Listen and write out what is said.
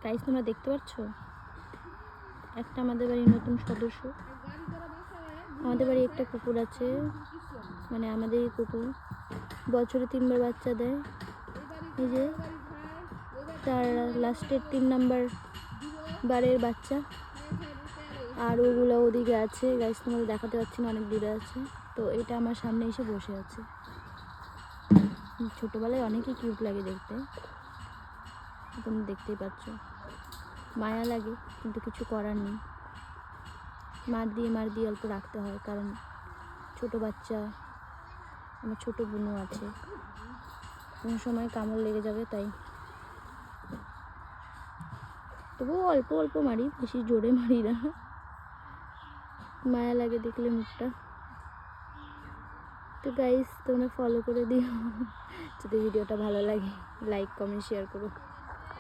Guys তোমরা দেখতে পাচ্ছ একটা আমাদের বাড়ির নতুন সদস্য। আমাদের বাড়ি একটা কুকুর আছে, মানে আমাদেরই কুকুর, বছরে 3বার বাচ্চা দেয়। এই যে তার লাস্টের 3 নাম্বার বারের বাচ্চা, আর ওগুলো ওদিকে আছে। গাইস তোমাদের দেখাতে পাচ্ছি না, অনেক দূরে আছে। তো এটা আমার সামনে এসে বসে আছে। ছোটোবেলায় অনেকই কিউট লাগে দেখতে, তোমরা দেখতেই পাচ্ছ। মায়া লাগে কিন্তু কিছু করার নেই, মার দিয়ে অল্প রাখতে হয়, কারণ ছোট বাচ্চা, আমার ছোট বোনও আছে, কোনো সময় কামড় লেগে যাবে, তাই তবুও অল্প অল্প মারি, বেশি জোরে মারি না। মায়া লাগে দেখলে মুখটা। তো গাইস তোমরা ফলো করে দিও, যদি ভিডিওটা ভালো লাগে লাইক কমেন্ট শেয়ার করো।